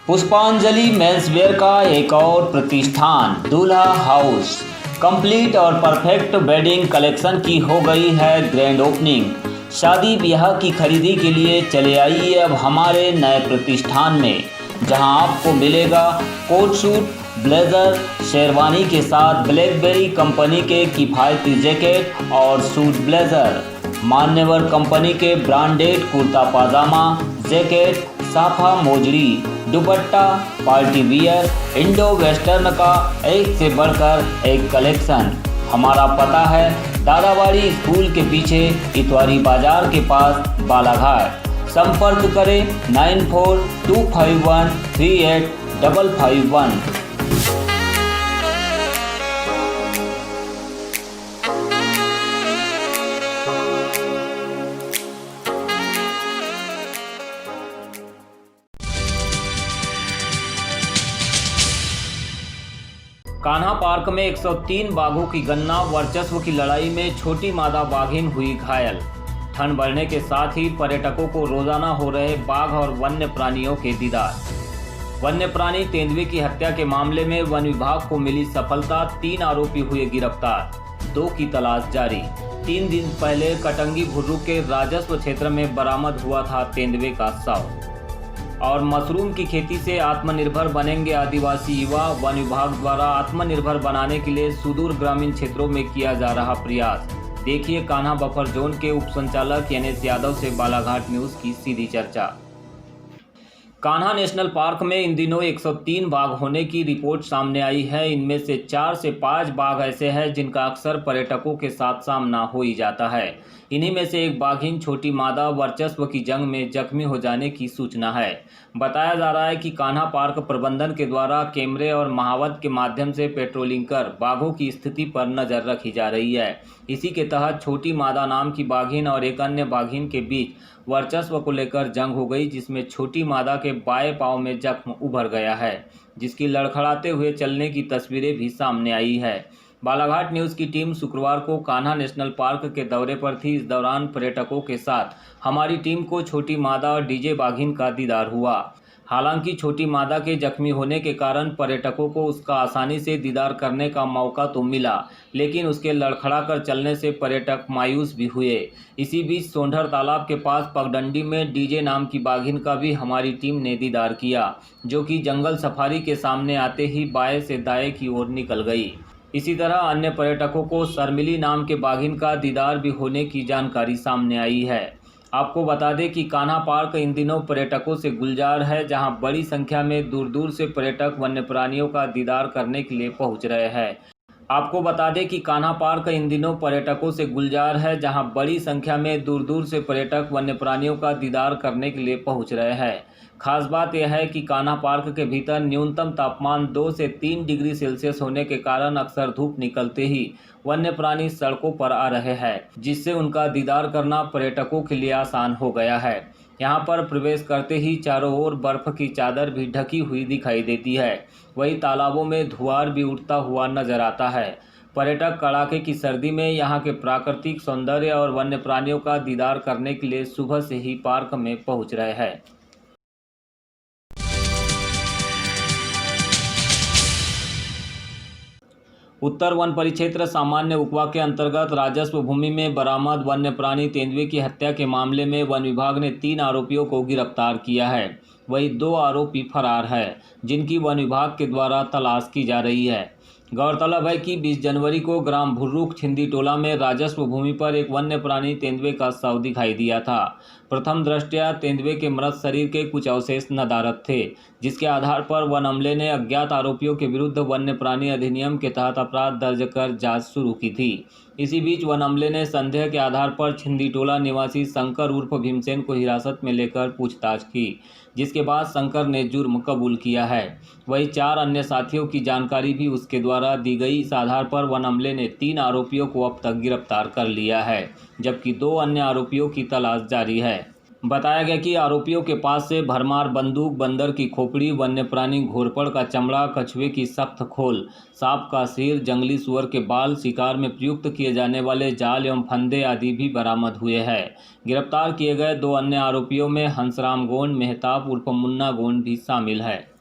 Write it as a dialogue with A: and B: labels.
A: पुष्पांजलि मेंसवेयर का एक और प्रतिष्ठान दूल्हा हाउस कंप्लीट और परफेक्ट वेडिंग कलेक्शन की हो गई है ग्रैंड ओपनिंग। शादी ब्याह की खरीदी के लिए चले आइए अब हमारे नए प्रतिष्ठान में, जहां आपको मिलेगा कोट सूट, ब्लेजर, शेरवानी के साथ ब्लैकबेरी कंपनी के किफ़ायती जैकेट और सूट ब्लेजर, मान्यवर कंपनी के branded kurta pajama, jacket, safa mojari, dupatta, party wear, Indo western का एक से बढ़कर एक कलेक्शन। हमारा पता है दादाबाड़ी स्कूल के पीछे इतवारी बाजार के पास बालाघाट। संपर्क करें 9425138551। कान्हा पार्क में 103 बाघों की गणना, वर्चस्व की लड़ाई में छोटी मादा बाघिन हुई घायल। ठंड बढ़ने के साथ ही पर्यटकों को रोजाना हो रहे बाघ और वन्य प्राणियों के दीदार। वन्य प्राणी तेंदुए की हत्या के मामले में वन विभाग को मिली सफलता, 3 आरोपी हुए गिरफ्तार, 2 की तलाश जारी। 3 दिन पहले कटंगी भुर्रू के राजस्व क्षेत्र में बरामद हुआ था तेंदुए का शव। और मशरूम की खेती से आत्मनिर्भर बनेंगे आदिवासी युवा। वन विभाग द्वारा आत्मनिर्भर बनाने के लिए सुदूर ग्रामीण क्षेत्रों में किया जा रहा प्रयास। देखिए कान्हा बफर जोन के उप संचालक NS यादव से बालाघाट न्यूज की सीधी चर्चा। कान्हा नेशनल पार्क में इन दिनों 103 बाघ होने की रिपोर्ट सामने आई है। इनमें से 4 से 5 बाघ ऐसे हैं जिनका अक्सर पर्यटकों के साथ सामना हो ही जाता है। इन्हीं में से एक बाघिन छोटी मादा वर्चस्व की जंग में जख्मी हो जाने की सूचना है। बताया जा रहा है कि कान्हा पार्क प्रबंधन के द्वारा कैमरे और महावत के माध्यम से पेट्रोलिंग कर बाघों की स्थिति पर नजर रखी जा रही है। इसी के तहत छोटी मादा नाम की बाघिन और एक अन्य बाघिन के बीच वर्चस्व को लेकर जंग हो गई, जिसमें छोटी मादा के बाएं पांव में जख्म उभर गया है, जिसकी लड़खड़ाते हुए चलने की तस्वीरें भी सामने आई है। बालाघाट न्यूज़ की टीम शुक्रवार को कान्हा नेशनल पार्क के दौरे पर थी। इस दौरान पर्यटकों के साथ हमारी टीम को छोटी मादा और डीजे बाघिन का दीदार हुआ। हालांकि छोटी मादा के जख्मी होने के कारण पर्यटकों को उसका आसानी से दीदार करने का मौका तो मिला, लेकिन उसके लड़खड़ा कर चलने से पर्यटक मायूस भी हुए। इसी बीच सोंढर तालाब के पास पगडंडी में डीजे नाम की बाघिन का भी हमारी टीम ने दीदार किया, जो कि जंगल सफारी के सामने आते ही बाएं से दाएं की ओर निकल गई। इसी तरह अन्य पर्यटकों को शर्मिली नाम के बाघिन का दीदार भी होने की जानकारी सामने आई है। आपको बता दें कि कान्हा पार्क इन दिनों पर्यटकों से गुलजार है, जहां बड़ी संख्या में दूर दूर से पर्यटक वन्य प्राणियों का दीदार करने के लिए पहुंच रहे हैं। आपको बता दें कि कान्हा पार्क इन दिनों पर्यटकों से गुलजार है, जहां बड़ी संख्या में दूर दूर से पर्यटक वन्य प्राणियों का दीदार करने के लिए पहुंच रहे हैं। खास बात यह है कि कान्हा पार्क के भीतर न्यूनतम तापमान 2 से 3 डिग्री सेल्सियस होने के कारण अक्सर धूप निकलते ही वन्य प्राणी सड़कों पर आ रहे हैं, जिससे उनका दीदार करना पर्यटकों के लिए आसान हो गया है। यहाँ पर प्रवेश करते ही चारों ओर बर्फ की चादर भी ढकी हुई दिखाई देती है। वहीं तालाबों में धुआर भी उठता हुआ नजर आता है। पर्यटक कड़ाके की सर्दी में यहाँ के प्राकृतिक सौंदर्य और वन्य प्राणियों का दीदार करने के लिए सुबह से ही पार्क में पहुँच रहे हैं। उत्तर वन परिक्षेत्र सामान्य उकवा के अंतर्गत राजस्व भूमि में बरामद वन्य प्राणी तेंदुए की हत्या के मामले में वन विभाग ने 3 आरोपियों को गिरफ्तार किया है। वहीं 2 आरोपी फरार हैं, जिनकी वन विभाग के द्वारा तलाश की जा रही है। गौरतलब है कि 20 जनवरी को ग्राम भुर्रुक छिंदी टोला में राजस्व भूमि पर एक वन्य प्राणी तेंदुए का शव दिखाई दिया था। प्रथम दृष्टया तेंदुए के मृत शरीर के कुछ अवशेष नदारद थे, जिसके आधार पर वन अमले ने अज्ञात आरोपियों के विरुद्ध वन्य प्राणी अधिनियम के तहत अपराध दर्ज कर जांच शुरू की थी। इसी बीच वन अमले ने संदेह के आधार पर छिंदी टोला निवासी शंकर उर्फ भीमसेन को हिरासत में लेकर पूछताछ की, जिसके बाद शंकर ने जुर्म कबूल किया है। वहीं 4 अन्य साथियों की जानकारी भी उसके द्वारा दी गई। इस आधार पर वन अमले ने 3 आरोपियों को अब तक गिरफ्तार कर लिया है, जबकि 2 अन्य आरोपियों की तलाश जारी है। बताया गया कि आरोपियों के पास से भरमार बंदूक, बंदर की खोपड़ी, वन्य प्राणी घोरपड़ का चमड़ा, कछुए की सख्त खोल, सांप का सिर, जंगली सुअर के बाल, शिकार में प्रयुक्त किए जाने वाले जाल एवं फंदे आदि भी बरामद हुए हैं। गिरफ्तार किए गए 2 अन्य आरोपियों में हंसराम गोंड मेहताब उर्फ मुन्ना गोंड भी शामिल है।